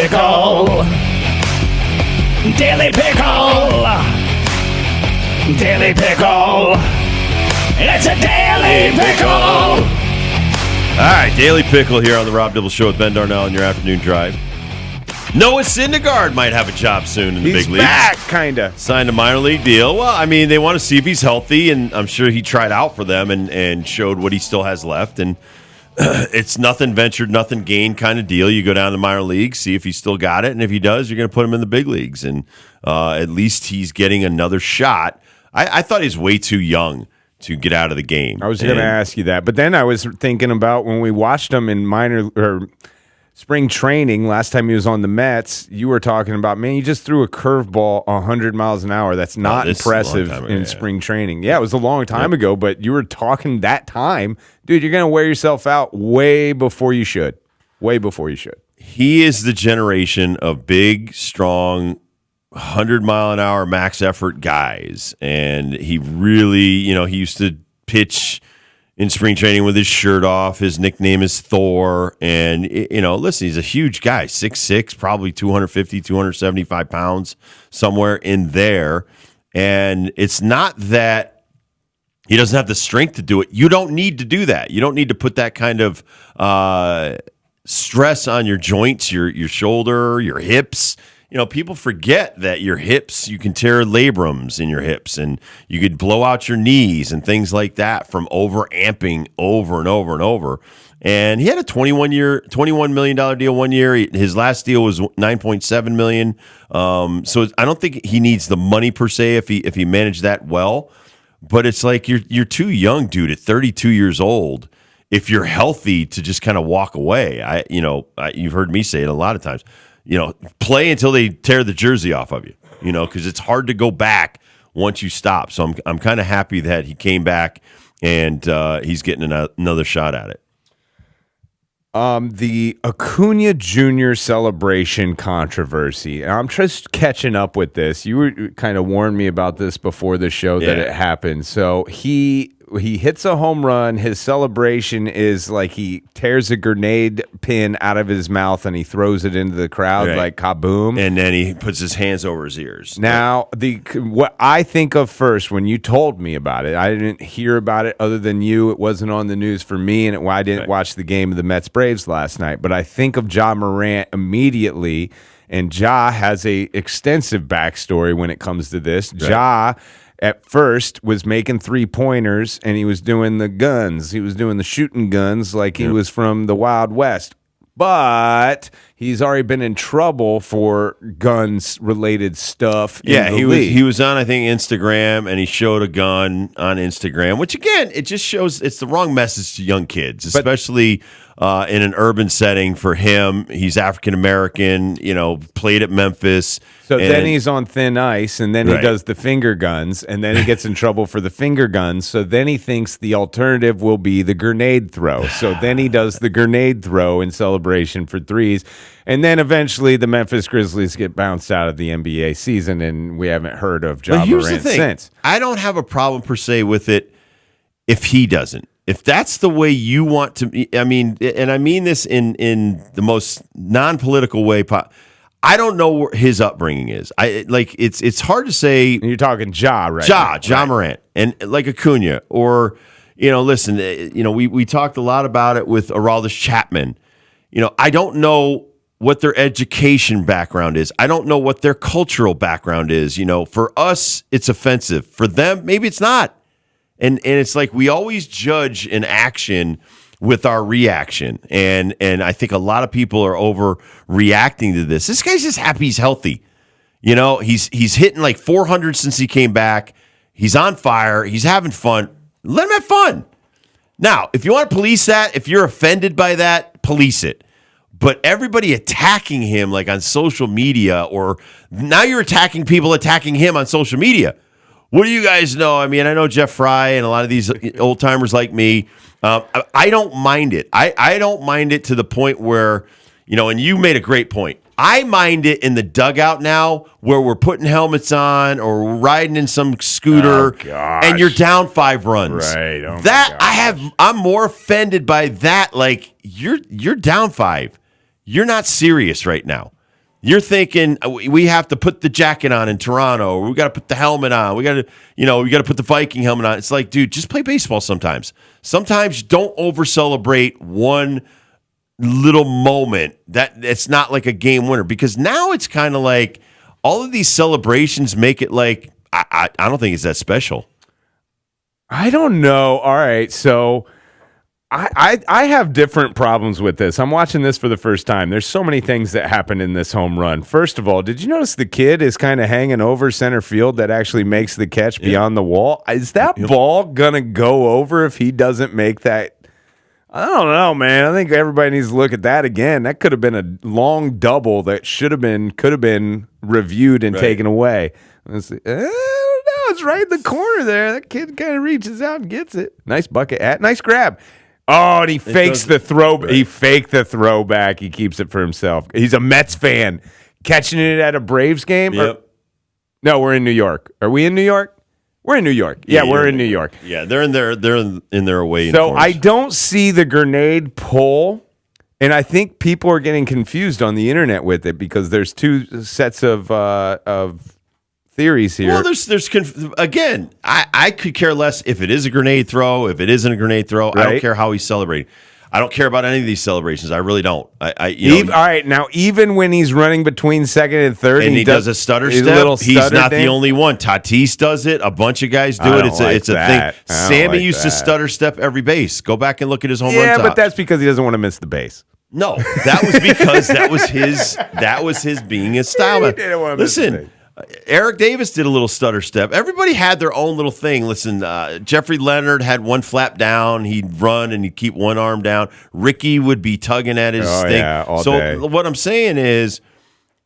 Pickle. Daily Pickle. Daily Pickle. It's a Daily Pickle. All right, Daily Pickle here on the Rob Dibble Show with Ben Darnell on your afternoon drive. Noah Syndergaard might have a job soon in the big leagues. He's back, kind of. Signed a minor league deal. Well, I mean, they want to see if he's healthy, and I'm sure he tried out for them and showed what he still has left. And it's nothing ventured, nothing gained kind of deal. You go down to the minor leagues, see if he's still got it, and if he does, you're going to put him in the big leagues. And at least he's getting another shot. I thought he was way too young to get out of the game. I was going to ask you that, but then I was thinking about when we watched him in minor or spring training last time he was on the Mets. You were talking about, man, you just threw a curveball 100 miles an hour. That's not impressive in spring training. Yeah, it was a long time ago, but you were talking that time, dude. You're going to wear yourself out way before you should. Way before you should. He is the generation of big, strong, 100-mile-an-hour max effort guys, and he really, he used to pitch in spring training with his shirt off. His nickname is Thor, and listen, he's a huge guy, 6'6", probably 250, 275 pounds, somewhere in there. And it's not that he doesn't have the strength to do it. You don't need to do that. You don't need to put that kind of stress on your joints, your shoulder, your hips. People forget that your hips, you can tear labrums in your hips, and you could blow out your knees and things like that from over-amping over and over and over. And he had a $21 million deal 1 year. His last deal was $9.7 million. So I don't think he needs the money per se if he managed that well. But it's like you're too young, dude, at 32 years old, if you're healthy, to just kind of walk away. You've heard me say it a lot of times. Play until they tear the jersey off of you, because it's hard to go back once you stop. So I'm kind of happy that he came back and he's getting another shot at it. The Acuna Jr. celebration controversy. I'm just catching up with this. You were kind of warned me about this before the show that it happened. So he hits a home run. His celebration is like he tears a grenade pin out of his mouth and he throws it into the crowd like kaboom. And then he puts his hands over his ears. Now, what I think of first when you told me about it, I didn't hear about it other than you. It wasn't on the news for me, and I didn't watch the game of the Mets-Braves last night. But I think of Ja Morant immediately, and Ja has a extensive backstory when it comes to this. Right. Ja at first was making three-pointers, and he was doing the guns. He was doing the shooting guns like he was from the Wild West. But he's already been in trouble for guns-related stuff. He was on, I think, Instagram, and he showed a gun on Instagram, which, again, it just shows it's the wrong message to young kids, especially in an urban setting for him. He's African-American, played at Memphis. So then he's on thin ice, and then he does the finger guns, and then he gets in trouble for the finger guns. So then he thinks the alternative will be the grenade throw. So then he does the grenade throw in celebration for threes. And then eventually the Memphis Grizzlies get bounced out of the NBA season, and we haven't heard of Ja Morant since. I don't have a problem per se with it if he doesn't. If that's the way you want to, I mean this in the most non-political way. I don't know where his upbringing is. It's hard to say. You're talking Ja, right? Ja Morant, and like Acuna, or listen, we talked a lot about it with Aroldis Chapman. I don't know what their education background is. I don't know what their cultural background is. For us, it's offensive. For them, maybe it's not. And it's like we always judge an action with our reaction. And I think a lot of people are overreacting to this. This guy's just happy he's healthy. He's hitting like 400 since he came back. He's on fire. He's having fun. Let him have fun. Now, if you want to police that, if you're offended by that, police it. But everybody attacking him like on social media, or now you're attacking people attacking him on social media. What do you guys know? I mean, I know Jeff Fry and a lot of these old timers like me. I don't mind it. I don't mind it to the point where, and you made a great point. I mind it in the dugout now where we're putting helmets on or we're riding in some scooter and you're down 5 runs. Right. Oh I'm more offended by that. Like you're down 5. You're not serious right now. You're thinking we have to put the jacket on in Toronto, or we got to put the helmet on. We got to put the Viking helmet on. It's like, dude, just play baseball sometimes. Sometimes don't over celebrate one little moment that it's not like a game winner, because now it's kind of like all of these celebrations make it like I don't think it's that special. I don't know. All right, so I have different problems with this. I'm watching this for the first time. There's so many things that happened in this home run. First of all, did you notice the kid is kind of hanging over center field that actually makes the catch beyond the wall? Is that ball gonna go over if he doesn't make that? I don't know, man. I think everybody needs to look at that again. That could have been a long double that could have been reviewed and taken away. Let's see. No, it's right in the corner there. That kid kind of reaches out and gets it. Nice bucket. Nice grab. Oh, and he fakes the throw. Right. He faked the throwback. He keeps it for himself. He's a Mets fan. Catching it at a Braves game? Yep. No, we're in New York. Are we in New York? We're in New York. Yeah, we're in New York. Yeah, they're in their away So uniforms. I don't see the grenade pull, and I think people are getting confused on the internet with it because there's two sets of theories here. Well, again, I could care less if it is a grenade throw, if it isn't a grenade throw. Right. I don't care how he's celebrating. I don't care about any of these celebrations. I really don't. All right, now even when he's running between second and third, and he does a stutter step, he's not the only one. Tatis does it. A bunch of guys do it. It's a thing. Sammy used to stutter step every base. Go back and look at his home run. Yeah, but that's because he doesn't want to miss the base. No, that was because that was his being his style. He didn't want to miss the base. Eric Davis did a little stutter step. Everybody had their own little thing. Listen, Jeffrey Leonard had one flap down. He'd run and he'd keep one arm down. Ricky would be tugging at his thing. Yeah, all day. What I'm saying is,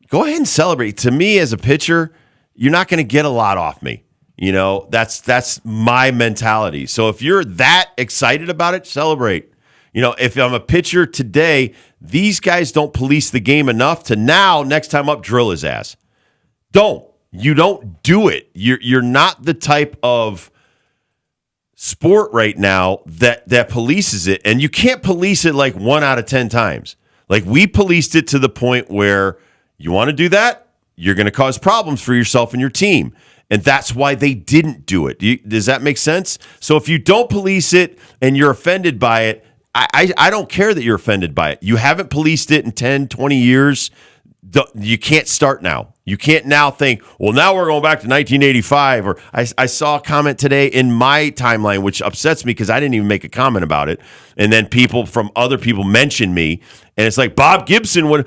go ahead and celebrate. To me, as a pitcher, you're not going to get a lot off me. That's my mentality. So if you're that excited about it, celebrate. If I'm a pitcher today, these guys don't police the game enough to now, next time up, drill his ass. You don't do it. You're not the type of sport right now that polices it, and you can't police it like 1 out of 10 times. Like, we policed it to the point where you want to do that, you're going to cause problems for yourself and your team, and that's why they didn't do it. Does that make sense? So if you don't police it and you're offended by it, I don't care that you're offended by it. You haven't policed it in 10, 20 years. You can't start now. You can't now think, well, now we're going back to 1985. Or I saw a comment today in my timeline, which upsets me because I didn't even make a comment about it. And then other people mentioned me. And it's like Bob Gibson pitched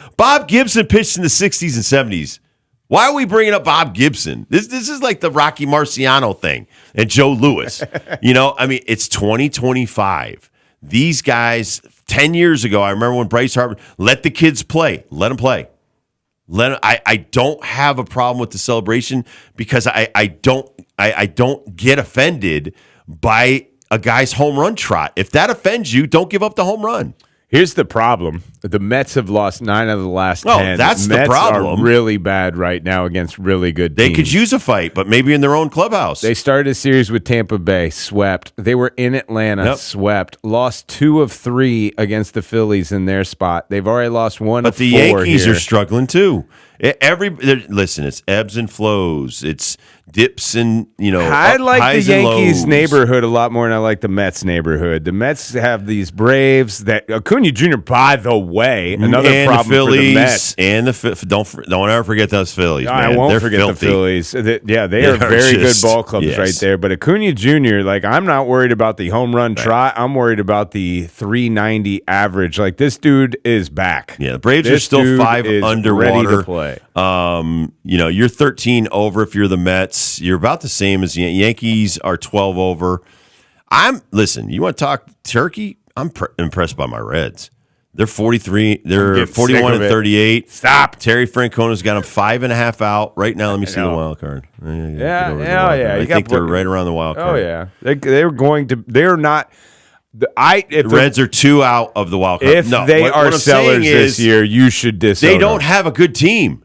in the 60s and 70s. Why are we bringing up Bob Gibson? This is like the Rocky Marciano thing and Joe Louis. It's 2025. These guys, 10 years ago, I remember when Bryce Harper, let the kids play. Let them play. I don't have a problem with the celebration because I don't get offended by a guy's home run trot. If that offends you, don't give up the home run. Here's the problem. The Mets have lost 9 of the last 10. That's the Mets problem. Are really bad right now against really good teams. They could use a fight, but maybe in their own clubhouse. They started a series with Tampa Bay, swept. They were in Atlanta, swept. Lost 2 of 3 against the Phillies in their spot. They've already lost 1 of 4 But the Yankees here. Are struggling too. Listen, it's ebbs and flows. It's dips and I like highs the and Yankees lows. neighborhood a lot more than I like the Mets neighborhood. The Mets have these Braves that Acuna Jr. By the way, another and problem the Phillies, for the Mets. And don't ever forget those Phillies. Man. I won't They're forget filthy. the Phillies. They are very good ball clubs right there. But Acuna Jr., I'm not worried about the home run trot. I'm worried about the 390 average. This dude is back. Yeah, the Braves are still 5 underwater. Ready to play. You're 13 over if you're the Mets. You're about the same as the Yankees are 12 over. Listen, you want to talk turkey? I'm impressed by my Reds. They're 43. They're 41 and 38. Stop. Terry Francona's got them 5.5 out right now. Let me see the wild card. Yeah. I think they're right around the wild card. Oh yeah, they're going to. They're not. The Reds are 2 out of the wild card. If they are sellers this year, you should disown They don't have a good team.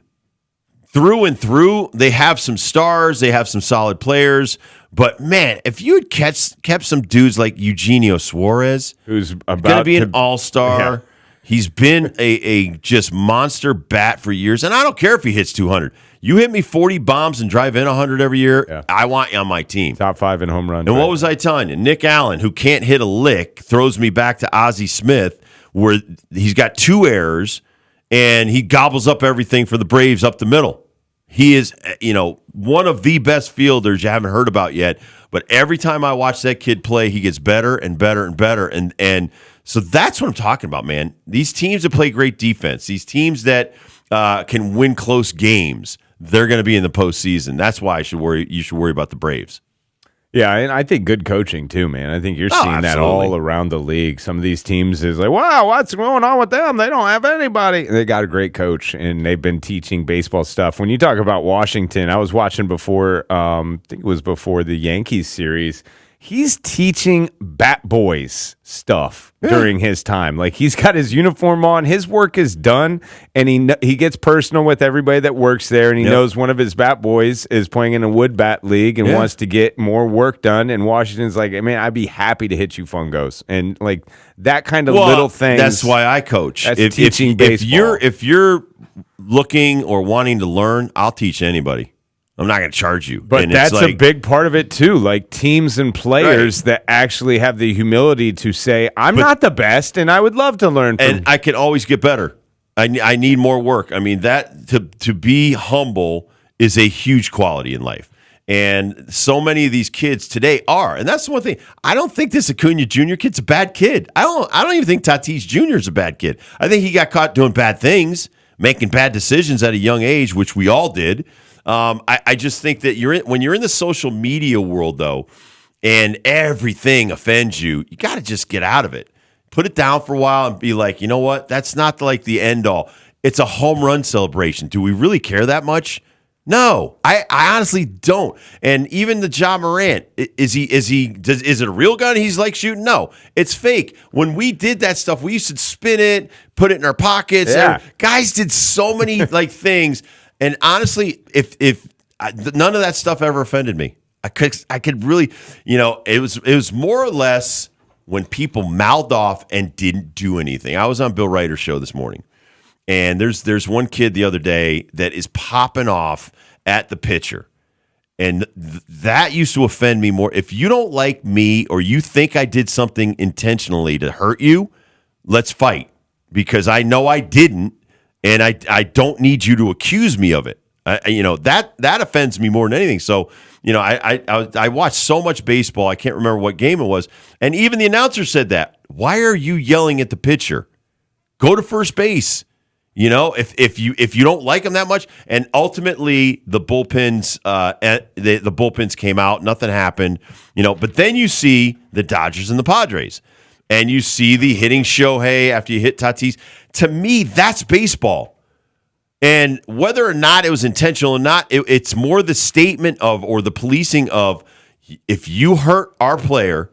Through and through, they have some stars. They have some solid players. But, man, if you had kept some dudes like Eugenio Suarez, who's going to be an all-star. He's been a just monster bat for years, and I don't care if he hits 200. You hit me 40 bombs and drive in 100 every year, Yeah. I want you on my team. Top 5 in home runs. And what was I telling you? Nick Allen, who can't hit a lick, throws me back to Ozzie Smith, where he's got 2 errors, and he gobbles up everything for the Braves up the middle. He is, one of the best fielders you haven't heard about yet. But every time I watch that kid play, he gets better and better and better. And so that's what I'm talking about, man. These teams that play great defense, these teams that can win close games, they're going to be in the postseason. That's why you should worry about the Braves. Yeah, and I think good coaching too, man. I think you're seeing that all around the league. Some of these teams is like, wow, what's going on with them? They don't have anybody. They got a great coach, and they've been teaching baseball stuff. When you talk about Washington, I was watching before, I think it was before the Yankees series. He's teaching bat boys stuff during his time. Like, he's got his uniform on, his work is done, and he gets personal with everybody that works there, and he knows one of his bat boys is playing in a wood bat league and wants to get more work done. And Washington's like, man, I'd be happy to hit you fungos. And like that kind of little thing. That's why I coach. That's teaching baseball. If you're looking or wanting to learn, I'll teach anybody. I'm not going to charge you. But that's a big part of it, too. Like teams and players that actually have the humility to say, I'm not the best, and I would love to learn from you. And I can always get better. I need more work. I mean, that to be humble is a huge quality in life. And so many of these kids today are. And that's the one thing. I don't think this Acuna Jr. kid's a bad kid. I don't even think Tatis Jr. is a bad kid. I think he got caught doing bad things, making bad decisions at a young age, which we all did. I just think that when you're in the social media world, though, and everything offends you, you got to just get out of it. Put it down for a while and be like, you know what? That's not like the end all. It's a home run celebration. Do we really care that much? No, I honestly don't. And even the Ja Morant, is it a real gun he's like shooting? No, it's fake. When we did that stuff, we used to spin it, put it in our pockets. Yeah. Guys did so many like things. And honestly, if none of that stuff ever offended me, I could really, it was more or less when people mouthed off and didn't do anything. I was on Bill Ryder's show this morning, and there's one kid the other day that is popping off at the pitcher, and that used to offend me more. If you don't like me or you think I did something intentionally to hurt you, let's fight, because I know I didn't. And I don't need you to accuse me of it. That offends me more than anything. So, I watched so much baseball, I can't remember what game it was. And even the announcer said that. Why are you yelling at the pitcher? Go to first base. If you don't like him that much. And ultimately, the bullpens the bullpens came out. Nothing happened. But then you see the Dodgers and the Padres. And you see the hitting Shohei after you hit Tatis. To me, that's baseball. And whether or not it was intentional or not, it's more the statement of, or the policing of, if you hurt our player,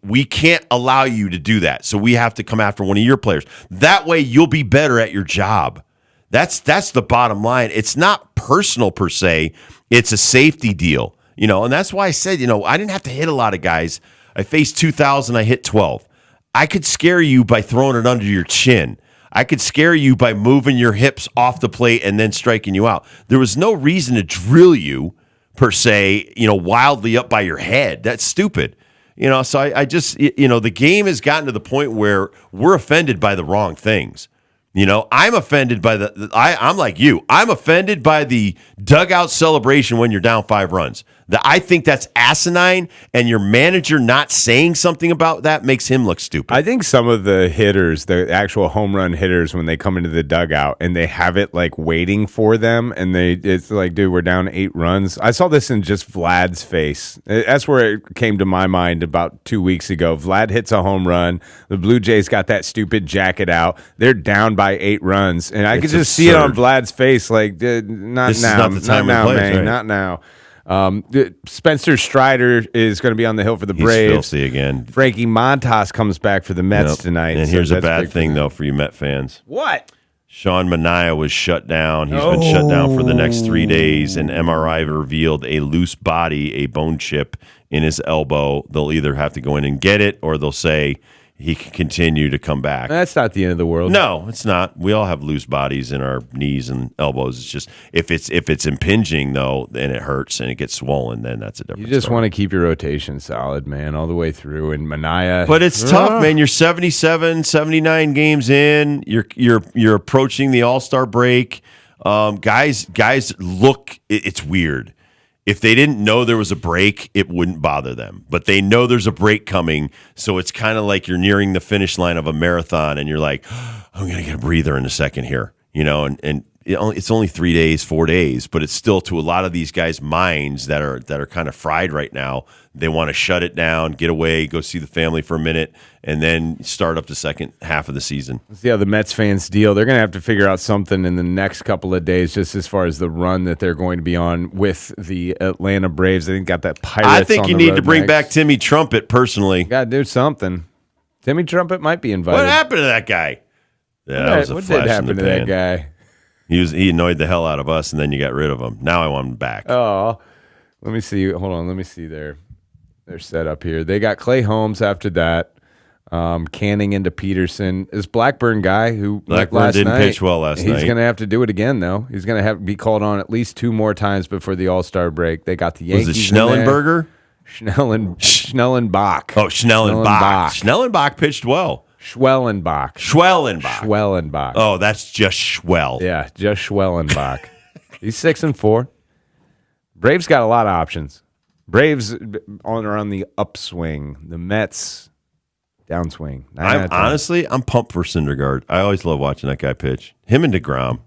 we can't allow you to do that. So we have to come after one of your players. That way you'll be better at your job. That's the bottom line. It's not personal per se. It's a safety deal. And that's why I said, I didn't have to hit a lot of guys. I faced 2,000, I hit 12. I could scare you by throwing it under your chin. I could scare you by moving your hips off the plate and then striking you out. There was no reason to drill you, per se, wildly up by your head. That's stupid. So I just, the game has gotten to the point where we're offended by the wrong things. I'm offended by I'm like you. I'm offended by the dugout celebration when you're down 5 runs. I think that's asinine, and your manager not saying something about that makes him look stupid. I think some of the hitters, the actual home run hitters, when they come into the dugout and they have it like waiting for them, and it's like, dude, we're down 8 runs. I saw this in just Vlad's face. That's where it came to my mind about 2 weeks ago. Vlad hits a home run. The Blue Jays got that stupid jacket out. They're down by 8 runs, and I could just see it on Vlad's face, like, not this now, is not the time not now, plays, man, right? not now. Spencer Strider is going to be on the hill for the Braves. He's filthy again. Frankie Montas comes back for the Mets tonight. And so here's a that's bad big thing, for though, for you Met fans. What? Sean Manaea was shut down. He's been shut down for the next 3 days. An MRI revealed a loose body, a bone chip in his elbow. They'll either have to go in and get it, or they'll say he can continue to come back. That's not the end of the world. No, it's not. We all have loose bodies in our knees and elbows. It's just if it's impinging though, and it hurts and it gets swollen, then that's a different. You just story. want to keep your rotation solid, man, all the way through. And Mania, But it's tough, man. You're 77, 79 games in. You're approaching the All-Star break. Guys look. It's weird. If they didn't know there was a break, it wouldn't bother them. But they know there's a break coming, so it's kind of like you're nearing the finish line of a marathon, and you're like, I'm going to get a breather in a second here. And it's only 3 days, 4 days, but it's still to a lot of these guys' minds that are kind of fried right now. They want to shut it down, get away, go see the family for a minute, and then start up the second half of the season. See how the Mets fans deal. They're going to have to figure out something in the next couple of days, just as far as the run that they're going to be on with the Atlanta Braves. I think got that Pirates. I think on you the need road to bring next. back Timmy Trumpet personally. Got to do something. Timmy Trumpet might be invited. What happened to that guy? Yeah, that was a what flash did happen in the to pan. that guy? He annoyed the hell out of us, and then you got rid of him. Now I want him back. Oh, let me see. Hold on. Let me see their setup here. They got Clay Holmes after that. Canning into Peterson. This Blackburn guy who Blackburn last didn't night, pitch well last night. He's going to have to do it again, though. He's going to have to be called on at least 2 more times before the All-Star break. They got the Yankees. Was it Schnellenberger? Schnellenbach. Oh, Schnellenbach. Schnellenbach pitched well. Schwellenbach. Oh, that's just Schwell. Yeah, just Schwellenbach. He's 6-4. Braves got a lot of options. Braves are on the upswing. The Mets downswing. I'm pumped for Syndergaard. I always love watching that guy pitch. Him and DeGrom.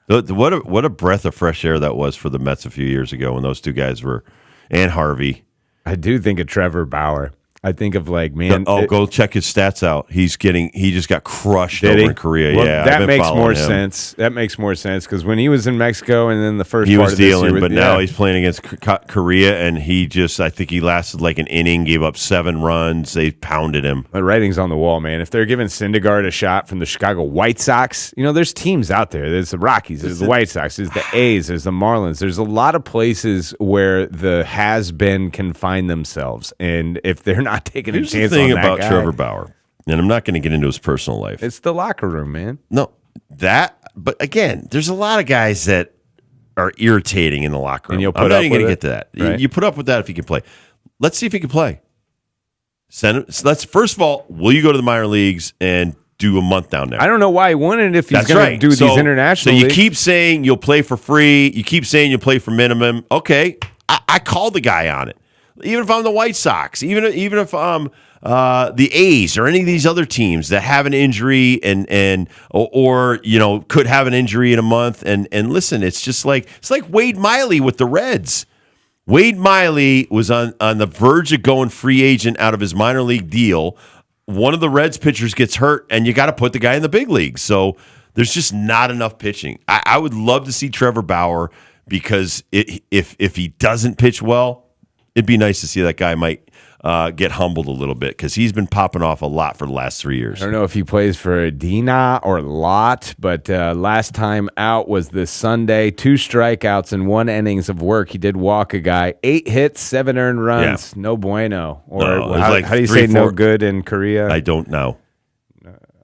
What a breath of fresh air that was for the Mets a few years ago when those two guys were, and Harvey. I do think of Trevor Bauer. I think of Go check his stats out. He just got crushed Did over he? in Korea. Well, Yeah, that makes more him. sense. That makes more sense because when he was in Mexico and then the first He part was of this dealing, year, but now he's playing against Korea, and I think he lasted like an inning, gave up 7 runs. They pounded him. The writing's on the wall, man. If they're giving Syndergaard a shot from the Chicago White Sox, there's teams out there. There's the Rockies, there's the White Sox, there's the A's, there's the Marlins. There's a lot of places where the has-been can find themselves, and if they're not taking a chance thing on that about guy, Trevor Bauer, and I'm not going to get into his personal life. it's the locker room, man. No, but again, there's a lot of guys that are irritating in the locker room. And you'll I'm put not up even going to with get to that. Right. You put up with that if he can play. Let's see if he can play. Let's first of all, will you go to the minor leagues and do a month down there? I don't know why he wouldn't if he's That's going right. to do these international So you leagues. keep saying you'll play for free. You keep saying you'll play for minimum. Okay, I called the guy on it. Even if I'm the White Sox, even if I'm the A's or any of these other teams that have an injury or could have an injury in a month. And listen, it's like Wade Miley with the Reds. Wade Miley was on the verge of going free agent out of his minor league deal. One of the Reds pitchers gets hurt, and you got to put the guy in the big leagues. So there's just not enough pitching. I would love to see Trevor Bauer because if he doesn't pitch well, it'd be nice to see that guy might get humbled a little bit because he's been popping off a lot for the last 3 years. I don't know if he plays for Dina or Lot, but last time out was this Sunday. 2 strikeouts and 1 innings of work. He did walk a guy. 8 hits, 7 earned runs. Yeah. No bueno. Or No, how do you say 3-4? no good in Korea? I don't know.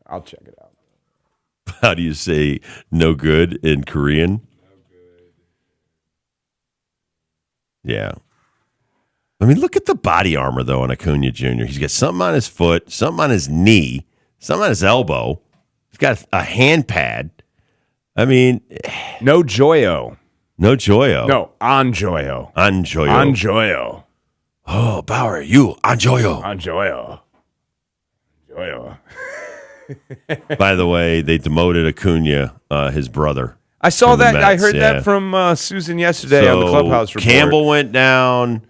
I'll check it out. How do you say no good in Korean? No good. Yeah. I mean, look at the body armor, though, on Acuna Jr. He's got something on his foot, something on his knee, something on his elbow. He's got a hand pad. I mean, No Joyo. no Joyo. No, Anjoyo. Anjoyo. Anjoyo. Oh, Bauer, you, Anjoyo. Anjoyo. Joyo. By the way, they demoted Acuna, his brother. I saw from the that. I Mets, heard yeah. that from Susan yesterday on the Clubhouse report. Campbell went down.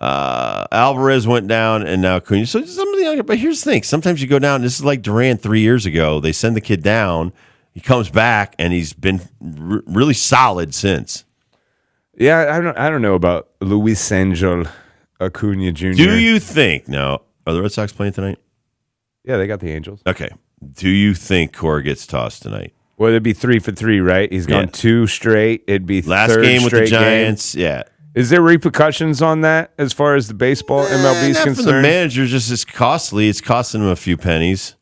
Alvarez went down, and now Acuna. So some of the younger, but here's the thing: sometimes you go down. This is like Durant 3 years ago. They send the kid down. He comes back, and he's been really solid since. Yeah, I don't know about Luis Angel Acuna Jr. Do you think now? Are the Red Sox playing tonight? Yeah, they got the Angels. Okay. Do you think Cora gets tossed tonight? Well, it'd be 3 for 3, right? He's gone 2 straight. It'd be Last third game with the straight game. Giants. Yeah. Is there repercussions on that as far as the baseball MLB is Not concerned? for the manager, just as costly. It's costing him a few pennies.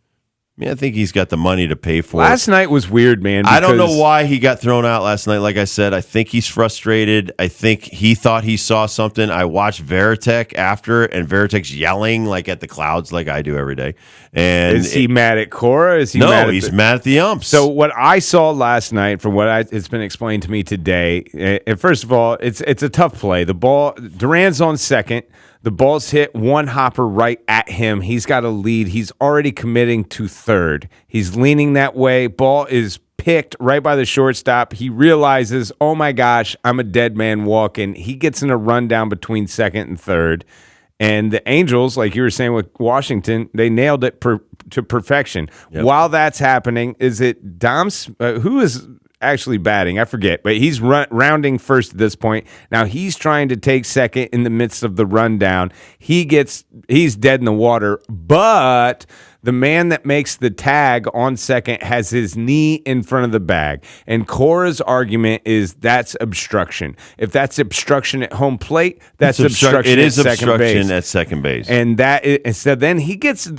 I mean, I think he's got the money to pay for it. Last night was weird, man. I don't know why he got thrown out last night. Like I said, I think he's frustrated. I think he thought he saw something. I watched Veritek after, and Veritek's yelling like at the clouds, like I do every day. And Is he mad at Cora? Is he no, mad at he's mad at the umps. So what I saw last night, from what it's been explained to me today, and first of all, it's a tough play. The ball, Duran's on second. The ball's hit one hopper right at him. He's got a lead. He's already committing to third. He's leaning that way. Ball is picked right by the shortstop. He realizes, oh my gosh, I'm a dead man walking. He gets in a rundown between second and third. And the Angels, like you were saying with Washington, they nailed it to perfection. Yep. While that's happening, is it Dom's? Who is actually batting? I forget, but he's rounding first at this point. Now he's trying to take second in the midst of the rundown. He's dead in the water, but the man that makes the tag on second has his knee in front of the bag. And Cora's argument is that's obstruction. If that's obstruction at home plate, that's obstruction. It is at second obstruction base. at second base. And so then he gets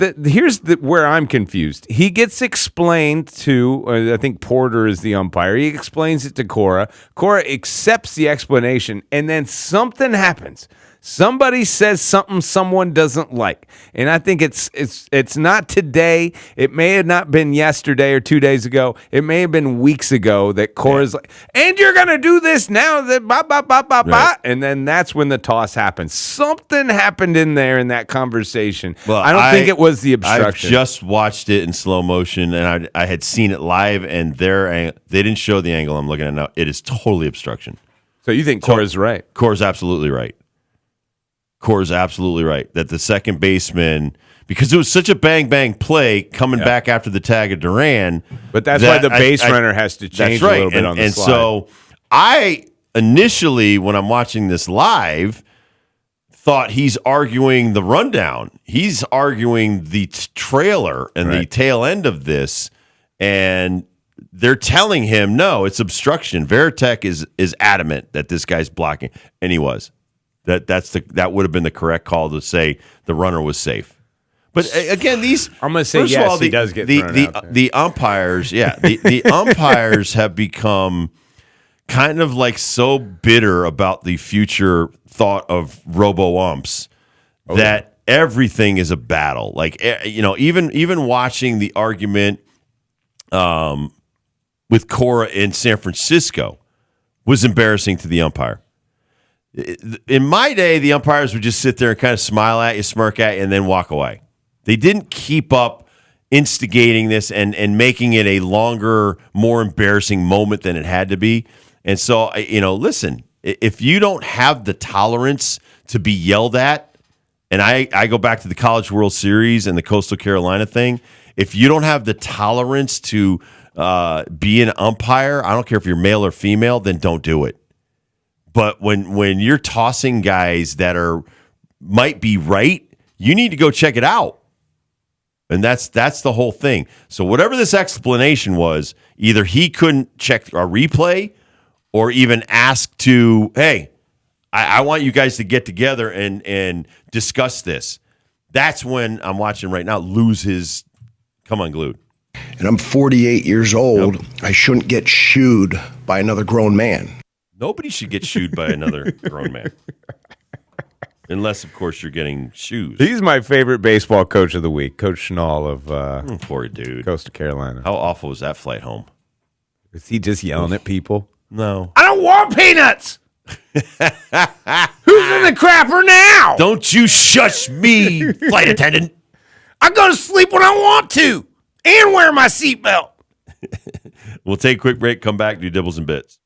where I'm confused. He gets explained to, I think Porter is the umpire. He explains it to Cora. Cora accepts the explanation, and then something happens. Somebody says something someone doesn't like, and I think it's not today. It may have not been yesterday or 2 days ago. It may have been weeks ago that Cora's like, and you're gonna do this now, that ba ba ba ba ba, and then that's when the toss happens. Something happened in there in that conversation. Well, I don't think it was the obstruction. I just watched it in slow motion, and I had seen it live, and they didn't show the angle I'm looking at now. It is totally obstruction. So you think Cora's right? Cora's absolutely right. Cora's absolutely right that the second baseman, because it was such a bang play coming back after the tag of Duran. But that's why the base runner has to change a little bit on the slide. And so I initially, when I'm watching this live, thought he's arguing the rundown. He's arguing the trailer and the tail end of this, and they're telling him, no, it's obstruction. Veritek is adamant that this guy's blocking, and he was. That would have been the correct call to say the runner was safe. But again, I'm going to say yes. All, he does get thrown out there. The umpires, the umpires have become kind of like so bitter about the future thought of robo umps that everything is a battle. Like even watching the argument with Cora in San Francisco was embarrassing to the umpire. In my day, the umpires would just sit there and kind of smile at you, smirk at you, and then walk away. They didn't keep up instigating this and making it a longer, more embarrassing moment than it had to be. And so, listen, if you don't have the tolerance to be yelled at, and I go back to the College World Series and the Coastal Carolina thing, if you don't have the tolerance to be an umpire, I don't care if you're male or female, then don't do it. But when you're tossing guys that might be right, you need to go check it out. And that's the whole thing. So whatever this explanation was, either he couldn't check a replay or even ask to, hey, I want you guys to get together and discuss this. That's when I'm watching right now lose his come unglued. And I'm 48 years old. Yep. I shouldn't get shooed by another grown man. Nobody should get shooed by another grown man. Unless, of course, you're getting shoes. He's my favorite baseball coach of the week, Coach Schnall of poor dude. Coastal Carolina. How awful was that flight home? Is he just yelling at people? No. I don't want peanuts! Who's in the crapper now? Don't you shush me, flight attendant. I go to sleep when I want to and wear my seatbelt. We'll take a quick break, come back, do Dibbles and Bits.